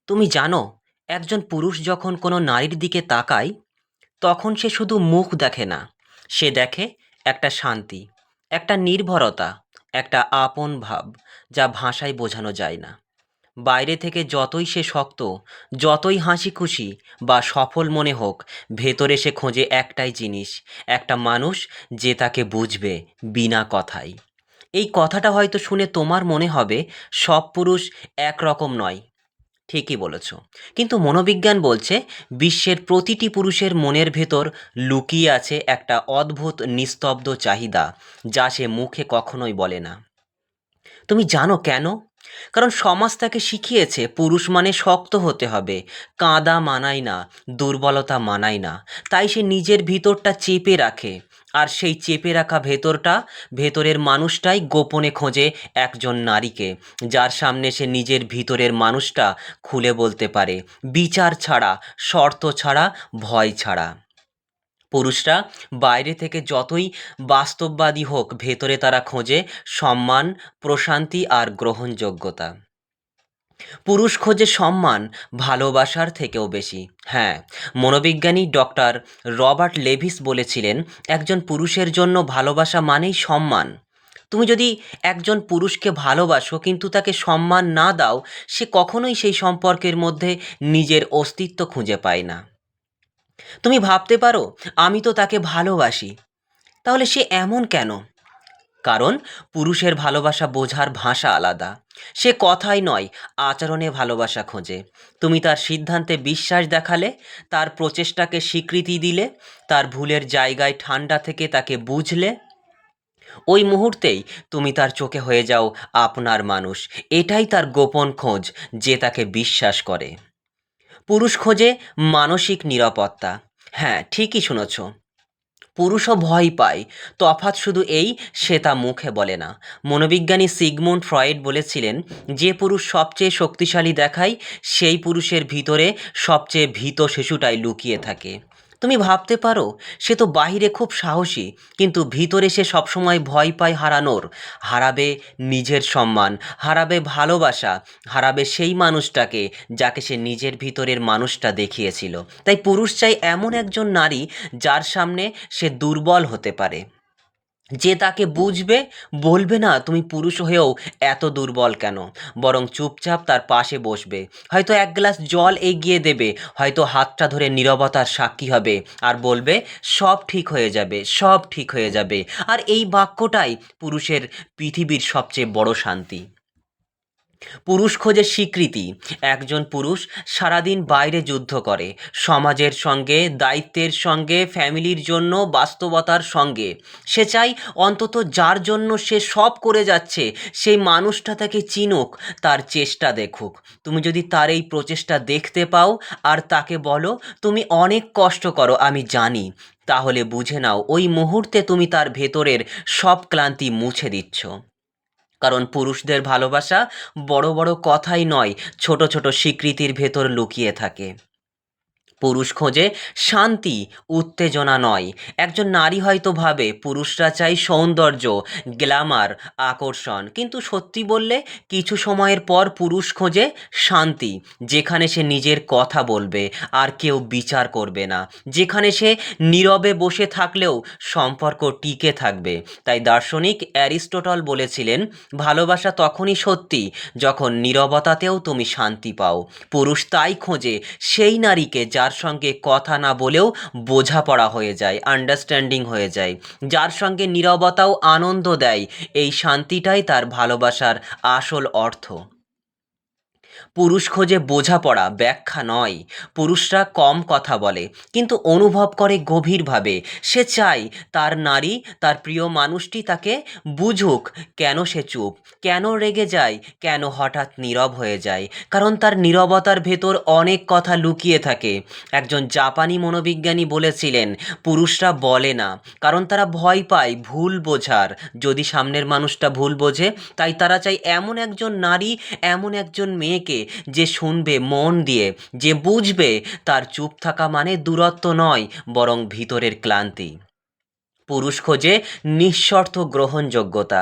তুমি জানো, একজন পুরুষ যখন কোনো নারীর দিকে তাকায় তখন সে শুধু মুখ দেখে না, সে দেখে একটা শান্তি, একটা নির্ভরতা, একটা আপন ভাব, যা ভাষায় বোঝানো যায় না। বাইরে থেকে যতই সে শক্ত, যতই হাসি খুশি বা সফল মনে হোক, ভেতরে সে খোঁজে একটাই জিনিস, একটা মানুষ যে তাকে বুঝবে বিনা কথায়। এই কথাটা হয়তো শুনে তোমার মনে হবে সব পুরুষ একরকম নয়। ঠিকই বলেছ। কিন্তু মনোবিজ্ঞান বলছে বিশ্বের প্রতিটি পুরুষের মনের ভেতর লুকিয়ে আছে একটা অদ্ভুত নিস্তব্ধ চাহিদা, যা সে মুখে কখনোই বলে না। তুমি জানো কেন? কারণ সমাজ তাকে শিখিয়েছে পুরুষ মানে শক্ত হতে হবে, কাঁদা মানায় না, দুর্বলতা মানায় না। তাই সে নিজের ভিতরটা চেপে রাখে। আর সেই চেপে রাখা ভেতরের মানুষটাই গোপনে খোঁজে একজন নারীকে, যার সামনে সে নিজের ভিতরের মানুষটা খুলে বলতে পারে, বিচার ছাড়া, শর্ত ছাড়া, ভয় ছাড়া। পুরুষরা বাইরে থেকে যতই বাস্তববাদী হোক, ভেতরে তারা খোঁজে সম্মান, প্রশান্তি আর গ্রহণযোগ্যতা। পুরুষ খোঁজে সম্মান ভালোবাসার থেকেও বেশি। হ্যাঁ, মনোবিজ্ঞানী ডক্টর রবার্ট লেভিস বলেছিলেন, একজন পুরুষের জন্য ভালোবাসা মানেই সম্মান। তুমি যদি একজন পুরুষকে ভালোবাসো কিন্তু তাকে সম্মান না দাও, সে কখনোই সেই সম্পর্কের মধ্যে নিজের অস্তিত্ব খুঁজে পায় না। তুমি ভাবতে পারো, আমি তো তাকে ভালোবাসি, তাহলে সে এমন কেন? কারণ পুরুষের ভালোবাসা বোঝার ভাষা আলাদা। সে কথায় নয়, আচরণে ভালোবাসা খোঁজে। তুমি তার সিদ্ধান্তে বিশ্বাস দেখালে, তার প্রচেষ্টাকে স্বীকৃতি দিলে, তার ভুলের জায়গায় ঠান্ডা থেকে তাকে বুঝলে, ওই মুহূর্তেই তুমি তার চোখে হয়ে যাও আপনার মানুষ। এটাই তার গোপন খোঁজ, যে তাকে বিশ্বাস করে। পুরুষ খোঁজে মানসিক নিরাপত্তা। হ্যাঁ, ঠিকই শুনেছ। পুরুষও ভয় পায়। তফাৎ শুধু এই, সে তা মুখে বলে না। মনোবিজ্ঞানী সিগমুন্ড ফ্রয়েড বলেছিলেন, যে পুরুষ সবচেয়ে শক্তিশালী দেখায়, সেই পুরুষের ভিতরে সবচেয়ে ভীত শিশুটাই লুকিয়ে থাকে। তুমি ভাবতে পারো, সে তো বাহিরে খুব সাহসী, কিন্তু ভিতরে সে সবসময় ভয় পায় হারানোর। হারাবে নিজের সম্মান, হারাবে ভালোবাসা, হারাবে সেই মানুষটাকে যাকে সে নিজের ভিতরের মানুষটা দেখিয়েছিল। তাই পুরুষ চাই এমন একজন নারী যার সামনে সে দুর্বল হতে পারে, যে তাকে বুঝবে, বলবে না তুমি পুরুষ হয়েও এত দুর্বল কেন, বরং চুপচাপ তার পাশে বসবে, হয়তো এক গ্লাস জল এগিয়ে দেবে, হয়তো হাতটা ধরে নীরবতার সাক্ষী হবে আর বলবে, সব ঠিক হয়ে যাবে, সব ঠিক হয়ে যাবে। আর এই বাক্যটাই পুরুষের পৃথিবীর সবচেয়ে বড় শান্তি। পুরুষ খোঁজে স্বীকৃতি। একজন পুরুষ সারাদিন বাইরে যুদ্ধ করে, সমাজের সঙ্গে, দায়িত্বের সঙ্গে, ফ্যামিলির জন্য, বাস্তবতার সঙ্গে। সে চায় অন্তত যার জন্য সে সব করে যাচ্ছে, সেই মানুষটা তাকে চিনুক, তার চেষ্টা দেখুক। তুমি যদি তার এই প্রচেষ্টা দেখতে পাও আর তাকে বলো, তুমি অনেক কষ্ট করো আমি জানি, তাহলে বুঝে নাও ওই মুহূর্তে তুমি তার ভেতরের সব ক্লান্তি মুছে দিচ্ছ। কারণ পুরুষদের ভালোবাসা বড় বড় কথাই নয়, ছোট ছোট স্বীকৃতির ভেতর লুকিয়ে থাকে। পুরুষ খোঁজে শান্তি, উত্তেজনা নয়। একজন নারী হয়তো ভাবে পুরুষরা চাই সৌন্দর্য, গ্ল্যামার, আকর্ষণ, কিন্তু সত্যি বললে কিছু সময়ের পর পুরুষ খোঁজে শান্তি, যেখানে সে নিজের কথা বলবে আর কেউ বিচার করবে না, যেখানে সে নীরবে বসে থাকলেও সম্পর্ক টিকে থাকবে। তাই দার্শনিক অ্যারিস্টটল বলেছিলেন, ভালোবাসা তখনই সত্যি যখন নীরবতাতেও তুমি শান্তি পাও। পুরুষ তাই খোঁজে সেই নারীকে যার সঙ্গে কথা না বলেও বোঝাপড়া হয়ে যায়, আন্ডারস্ট্যান্ডিং হয়ে যায়, যার সঙ্গে নীরবতাও আনন্দ দেয়। এই শান্তিটাই তার ভালোবাসার আসল অর্থ। পুরুষ খোঁজে বোঝাপড়া, ব্যাখ্যা নয়। পুরুষরা কম কথা বলে কিন্তু অনুভব করে গভীরভাবে। সে চায় তার নারী, তার প্রিয় মানুষটি তাকে বুঝুক, কেন সে চুপ, কেন রেগে যায়, কেন হঠাৎ নীরব হয়ে যায়। কারণ তার নীরবতার ভেতর অনেক কথা লুকিয়ে থাকে। একজন জাপানি মনোবিজ্ঞানী বলেছিলেন, পুরুষরা বলে না কারণ তারা ভয় পায় ভুল বোঝার, যদি সামনের মানুষটা ভুল বোঝে। তাই তারা চায় এমন একজন নারী, এমন একজন মেয়েকে যে শুনবে মন দিয়ে, যে বুঝবে তার চুপ থাকা মানে দূরত্ব নয়, বরং ভিতরের ক্লান্তি। পুরুষ খোঁজে নিঃশর্ত গ্রহণযোগ্যতা।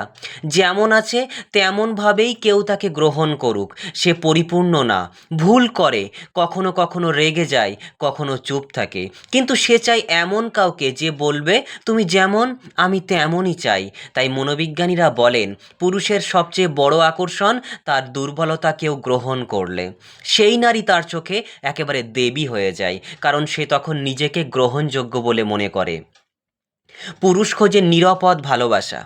যেমন আছে তেমনভাবেই কেউ তাকে গ্রহণ করুক। সে পরিপূর্ণ না, ভুল করে, কখনো কখনো রেগে যায়, কখনো চুপ থাকে, কিন্তু সে চায় এমন কাউকে যে বলবে তুমি যেমন আমি তেমনই চাই। তাই মনোবিজ্ঞানীরা বলেন পুরুষের সবচেয়ে বড় আকর্ষণ তার দুর্বলতা কেউ গ্রহণ করলে। সেই নারী তার চোখে একেবারে দেবী হয়ে যায়, কারণ সে তখন নিজেকে গ্রহণযোগ্য বলে মনে করে। পুরুষ খোঁজে নিরাপদ ভালোবাসা।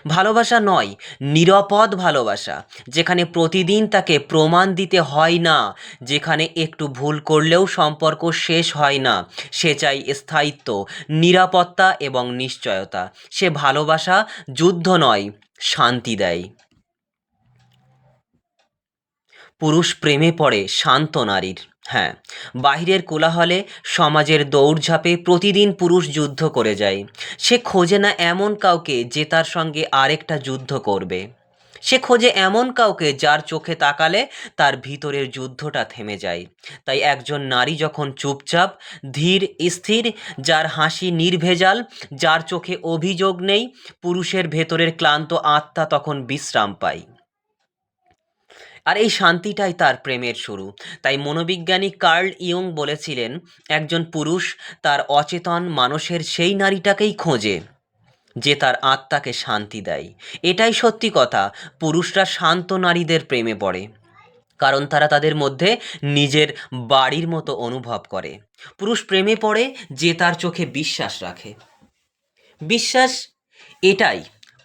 ভালোবাসা নয়, নিরাপদ ভালোবাসা, যেখানে প্রতিদিন তাকে প্রমাণ দিতে হয় না, যেখানে একটু ভুল করলেও সম্পর্ক শেষ হয় না। সে চাই স্থায়িত্ব, নিরাপত্তা এবং নিশ্চয়তা। সে ভালোবাসা যুদ্ধ নয়, শান্তি দেয়। পুরুষ প্রেমে পড়ে শান্ত নারীর। হ্যাঁ, বাহিরের কোলাহলে, সমাজের দৌড়ঝাঁপে প্রতিদিন পুরুষ যুদ্ধ করে যায়। সে খোঁজে না এমন কাউকে যে তার সঙ্গে আরেকটা যুদ্ধ করবে। সে খোঁজে এমন কাউকে যার চোখে তাকালে তার ভিতরের যুদ্ধটা থেমে যায়। তাই একজন নারী যখন চুপচাপ, ধীর, স্থির, যার হাসি নির্ভেজাল, যার চোখে অভিযোগ নেই, পুরুষের ভেতরের ক্লান্ত আত্মা তখন বিশ্রাম পায়। আর এই শান্তিটাই তার প্রেমের শুরু। তাই মনোবিজ্ঞানী কার্ল ইয়ং বলেছিলেন, একজন পুরুষ তার অচেতন মানুষের সেই নারীটাকেই খোঁজে যে তার আত্মাকে শান্তি দেয়। এটাই সত্যি কথা। পুরুষরা শান্ত নারীদের প্রেমে পড়ে, কারণ তারা তাদের মধ্যে নিজের বাড়ির মতো অনুভব করে। পুরুষ প্রেমে পড়ে যে তার চোখে বিশ্বাস রাখে। বিশ্বাস এটাই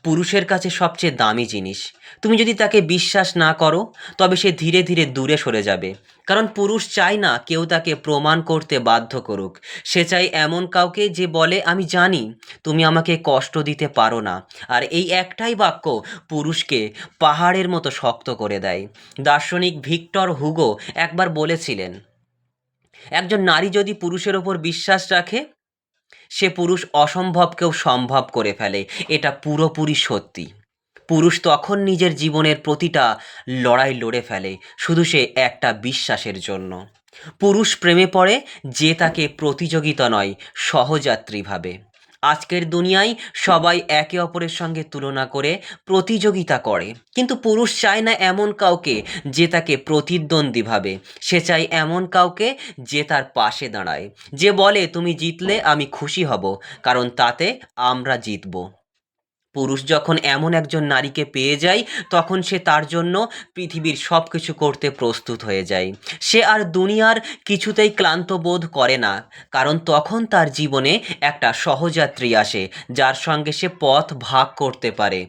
পুরুষের কাছে সবচেয়ে দামি জিনিস। তুমি যদি তাকে বিশ্বাস না করো, তবে সে ধীরে ধীরে দূরে সরে যাবে। কারণ পুরুষ চায় না কেউ তাকে প্রমাণ করতে বাধ্য করুক। সে চায় এমন কাউকে যে বলে আমি জানি তুমি আমাকে কষ্ট দিতে পারো না। আর এই একটাই বাক্য পুরুষকে পাহাড়ের মতো শক্ত করে দেয়। দার্শনিক ভিক্টর হুগো একবার বলেছিলেন, একজন নারী যদি পুরুষের ওপর বিশ্বাস রাখে, সে পুরুষ অসম্ভবকেও সম্ভব করে ফেলে। এটা পুরোপুরি সত্যি। পুরুষ তখন নিজের জীবনের প্রতিটা লড়াই লড়ে ফেলে শুধু সে একটা বিশ্বাসের জন্য। পুরুষ প্রেমে পড়ে যে তাকে প্রতিযোগিতা নয়, সহযাত্রী ভাবে। আজকের দুনিয়ায় সবাই একে অপরের সঙ্গে তুলনা করে প্রতিযোগিতা করে, কিন্তু পুরুষ চায় না এমন কাউকে যে তাকে প্রতিদ্বন্দ্বী ভাবে। সে চায় এমন কাউকে যে তার পাশে দাঁড়ায়, যে বলে তুমি জিতলে আমি খুশি হব, কারণ তাতে আমরা জিতব। পুরুষ যখন এমন একজন নারীকে পেয়ে যায়, তখন সে তার জন্য পৃথিবীর সব কিছু করতে প্রস্তুত হয়ে যায়। সে আর দুনিয়ার কিছুতেই ক্লান্ত বোধ করে না, কারণ তখন তার জীবনে একটা সহযাত্রী আসে যার সঙ্গে সে পথ ভাগ করতে পারে,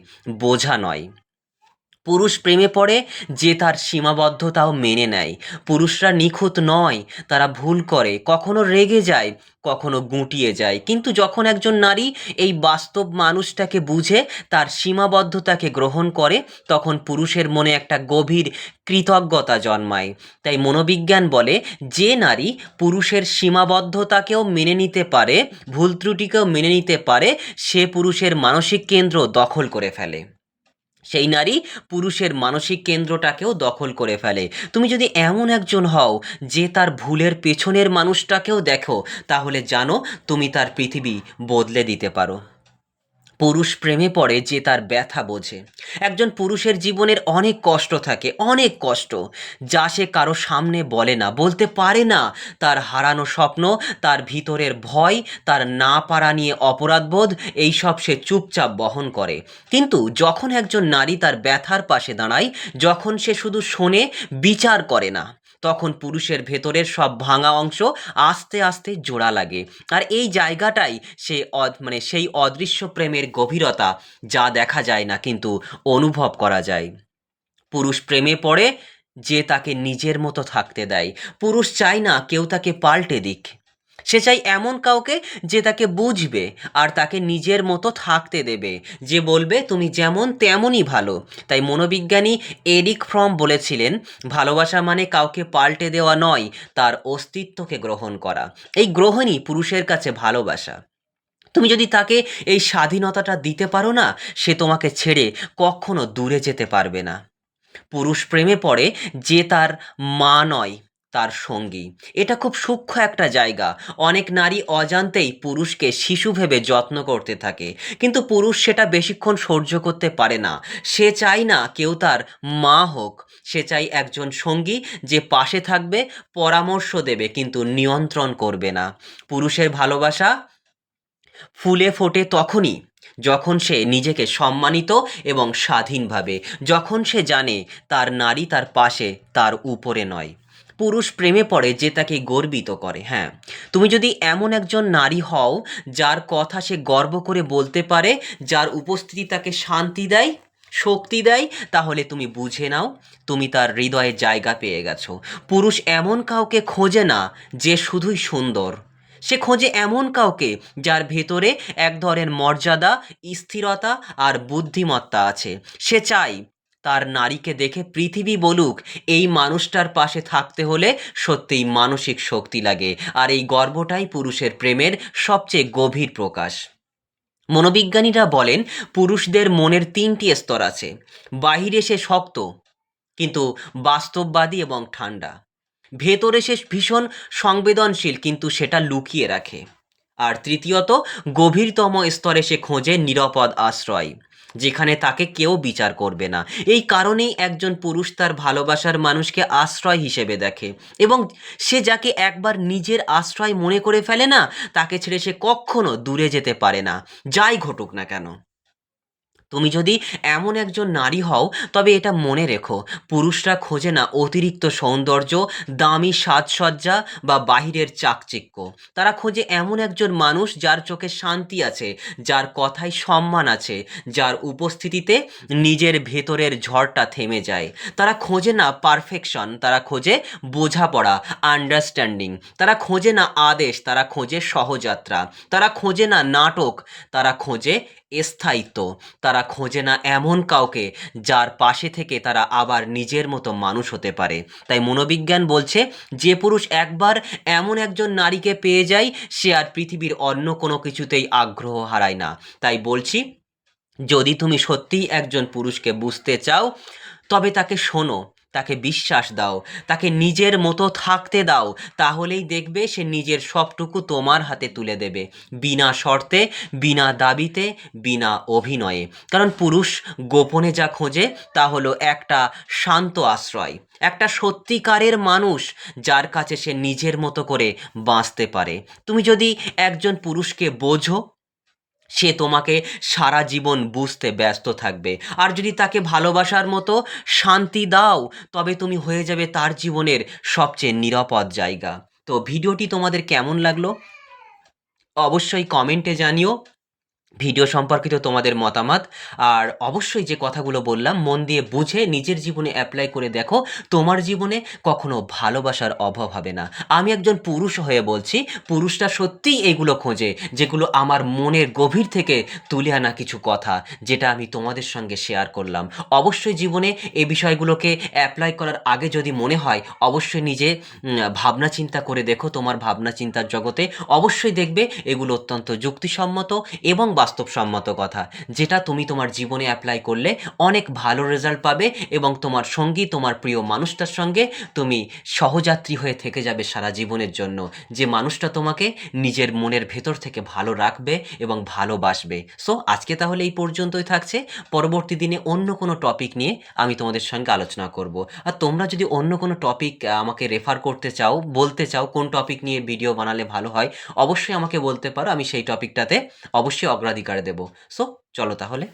বোঝা নয়। পুরুষ প্রেমে পড়ে যে তার সীমাবদ্ধতাও মেনে নেয়। পুরুষরা নিখুঁত নয়, তারা ভুল করে, কখনো রেগে যায়, কখনো গুটিয়ে যায়, কিন্তু যখন একজন নারী এই বাস্তব মানুষটাকে বুঝে, তার সীমাবদ্ধতাকে গ্রহণ করে, তখন পুরুষের মনে একটা গভীর কৃতজ্ঞতা জন্মায়। তাই মনোবিজ্ঞান বলে যে নারী পুরুষের সীমাবদ্ধতাকেও মেনে নিতে পারে, ভুল ত্রুটিকেও মেনে নিতে পারে, সে পুরুষের মানসিক কেন্দ্র দখল করে ফেলে। সেই নারী পুরুষের মানসিক কেন্দ্রটাকেও দখল করে ফেলে। তুমি যদি এমন একজন হও যে তার ভুলের পেছনের মানুষটাকেও দেখো, তাহলে জানো তুমি তার পৃথিবী বদলে দিতে পারো। পুরুষ প্রেমে পড়ে যে তার ব্যথা বোঝে। একজন পুরুষের জীবনের অনেক কষ্ট থাকে, অনেক কষ্ট, যা সে কারো সামনে বলে না, বলতে পারে না। তার হারানো স্বপ্ন, তার ভিতরের ভয়, তার না পারা নিয়ে অপরাধবোধ, এইসব সে চুপচাপ বহন করে। কিন্তু যখন একজন নারী তার ব্যথার পাশে দাঁড়ায়, যখন সে শুধু শোনে, বিচার করে না, তখন পুরুষের ভেতরের সব ভাঙা অংশ আস্তে আস্তে জোড়া লাগে। আর এই জায়গাটাই সে মানে সেই অদৃশ্য প্রেমের গভীরতা, যা দেখা যায় না কিন্তু অনুভব করা যায়। পুরুষ প্রেমে পড়ে যে তাকে নিজের মতো থাকতে দেয়। পুরুষ চায় না কেউ তাকে পাল্টে দিক। সে চাই এমন কাউকে যে তাকে বুঝবে আর তাকে নিজের মতো থাকতে দেবে, যে বলবে তুমি যেমন তেমনই ভালো। তাই মনোবিজ্ঞানী এরিক ফ্রম বলেছিলেন, ভালোবাসা মানে কাউকে পাল্টে দেওয়া নয়, তার অস্তিত্বকে গ্রহণ করা। এই গ্রহণই পুরুষের কাছে ভালোবাসা। তুমি যদি তাকে এই স্বাধীনতাটা দিতে পারো না, সে তোমাকে ছেড়ে কখনো দূরে যেতে পারবে না। পুরুষ প্রেমে পড়ে যে তার মা নয়, তার সঙ্গী। এটা খুব সূক্ষ্ম একটা জায়গা। অনেক নারী অজান্তেই পুরুষকে শিশু ভেবে যত্ন করতে থাকে, কিন্তু পুরুষ সেটা বেশিক্ষণ সহ্য করতে পারে না। সে চায় না কেউ তার মা হোক, সে চায় একজন সঙ্গী যে পাশে থাকবে, পরামর্শ দেবে কিন্তু নিয়ন্ত্রণ করবে না। পুরুষের ভালোবাসা ফুলে ফোটে তখনই যখন সে নিজেকে সম্মানিত এবং স্বাধীন ভাবে, যখন সে জানে তার নারী তার পাশে, তার উপরে নয়। পুরুষ প্রেমে পড়ে যে তাকে গর্বিত করে। হ্যাঁ, তুমি যদি এমন একজন নারী হও যার কথা সে গর্ব করে বলতে পারে, যার উপস্থিতি তাকে শান্তি দেয়, শক্তি দেয়, তাহলে তুমি বুঝে নাও তুমি তার হৃদয়ে জায়গা পেয়ে গেছো। পুরুষ এমন কাউকে খোঁজে না যে শুধুই সুন্দর, সে খোঁজে এমন কাউকে যার ভেতরে এক ধরনের মর্যাদা, স্থিরতা আর বুদ্ধিমত্তা আছে। সে চায় তার নারীকে দেখে পৃথিবী বলুক, এই মানুষটার পাশে থাকতে হলে সত্যিই মানসিক শক্তি লাগে। আর এই গর্বটাই পুরুষের প্রেমের সবচেয়ে গভীর প্রকাশ। মনোবিজ্ঞানীরা বলেন পুরুষদের মনের 3টি স্তর আছে। বাহিরে সে শক্ত, কিন্তু বাস্তববাদী এবং ঠান্ডা। ভেতরে সে ভীষণ সংবেদনশীল, কিন্তু সেটা লুকিয়ে রাখে। আর তৃতীয়ত, গভীরতম স্তরে সে খোঁজে নিরাপদ আশ্রয়, যেখানে তাকে কেউ বিচার করবে না। এই কারণেই একজন পুরুষ তার ভালোবাসার মানুষকে আশ্রয় হিসেবে দেখে, এবং সে যাকে একবার নিজের আশ্রয় মনে করে ফেলে না, তাকে ছেড়ে সে কখনো দূরে যেতে পারে না, যাই ঘটুক না কেন। তুমি যদি এমন একজন নারী হও, তবে এটা মনে রেখো, পুরুষরা খোঁজে না অতিরিক্ত সৌন্দর্য, দামি সাজসজ্জা বা বাহিরের চাকচিক্য। তারা খোঁজে এমন একজন মানুষ যার চোখে শান্তি আছে, যার কথায় সম্মান আছে, যার উপস্থিতিতে নিজের ভেতরের ঝড়টা থেমে যায়। তারা খোঁজে না পারফেকশন, তারা খোঁজে বোঝাপড়া, আন্ডারস্ট্যান্ডিং। তারা খোঁজে না আদেশ, তারা খোঁজে সহযাত্রা। তারা খোঁজে না নাটক, তারা খোঁজে স্থায়িত্ব। তারা খোঁজে না এমন কাউকে যার পাশে থেকে তারা আবার নিজের মতো মানুষ হতে পারে। তাই মনোবিজ্ঞান বলছে, যে পুরুষ একবার এমন একজন নারীকে পেয়ে যায়, সে আর পৃথিবীর অন্য কোনো কিছুতেই আগ্রহ হারায় না। তাই বলছি, যদি তুমি সত্যিই একজন পুরুষকে বুঝতে চাও, তবে তাকে শোনো, তাকে বিশ্বাস দাও, তাকে নিজের মতো থাকতে দাও। তাহলেই দেখবে সে নিজের সবটুকু তোমার হাতে তুলে দেবে, বিনা শর্তে, বিনা দাবিতে, বিনা অভিনয়ে। কারণ পুরুষ গোপনে যা খোঁজে তা হলো একটা শান্ত আশ্রয়, একটা সত্যিকারের মানুষ যার কাছে সে নিজের মতো করে বাঁচতে পারে। তুমি যদি একজন পুরুষকে বোঝো, সে তোমাকে সারা জীবন বুঝতে ব্যস্ত থাকবে। আর যদি তাকে ভালোবাসার মতো শান্তি দাও, তবে তুমি হয়ে যাবে তার জীবনের সবচেয়ে নিরাপদ জায়গা। তো ভিডিওটি তোমাদের কেমন লাগলো অবশ্যই কমেন্টে জানিও, ভিডিও সম্পর্কিত তোমাদের মতামত। আর অবশ্যই যে কথাগুলো বললাম মন দিয়ে বুঝে নিজের জীবনে অ্যাপ্লাই করে দেখো, তোমার জীবনে কখনো ভালোবাসার অভাব হবে না। আমি একজন পুরুষ হয়ে বলছি, পুরুষরা সত্যিই এগুলো খোঁজে, যেগুলো আমার মনের গভীর থেকে তুলে আনা কিছু কথা, যেটা আমি তোমাদের সঙ্গে শেয়ার করলাম। অবশ্যই জীবনে এই বিষয়গুলোকে অ্যাপ্লাই করার আগে যদি মনে হয়, অবশ্যই নিজে ভাবনা চিন্তা করে দেখো তোমার ভাবনা চিন্তার জগতে। অবশ্যই দেখবে এগুলো অত্যন্ত যুক্তিসম্মত এবং বাস্তবসম্মত কথা, যেটা তুমি তোমার জীবনে অ্যাপ্লাই করলে অনেক ভালো রেজাল্ট পাবে, এবং তোমার সঙ্গী, তোমার প্রিয় মানুষটার সঙ্গে তুমি সহযাত্রী হয়ে থেকে যাবে সারা জীবনের জন্য, যে মানুষটা তোমাকে নিজের মনের ভেতর থেকে ভালো রাখবে এবং ভালোবাসবে। সো আজকে তাহলে এই পর্যন্তই থাকছে। পরবর্তী দিনে অন্য কোনো টপিক নিয়ে আমি তোমাদের সঙ্গে আলোচনা করব। আর তোমরা যদি অন্য কোনো টপিক আমাকে রেফার করতে চাও, বলতে চাও কোন টপিক নিয়ে ভিডিও বানালে ভালো হয়, অবশ্যই আমাকে বলতে পারো, আমি সেই টপিকটাতে অবশ্যই অগ্রাধিকার দেব। সো চলো তাহলে।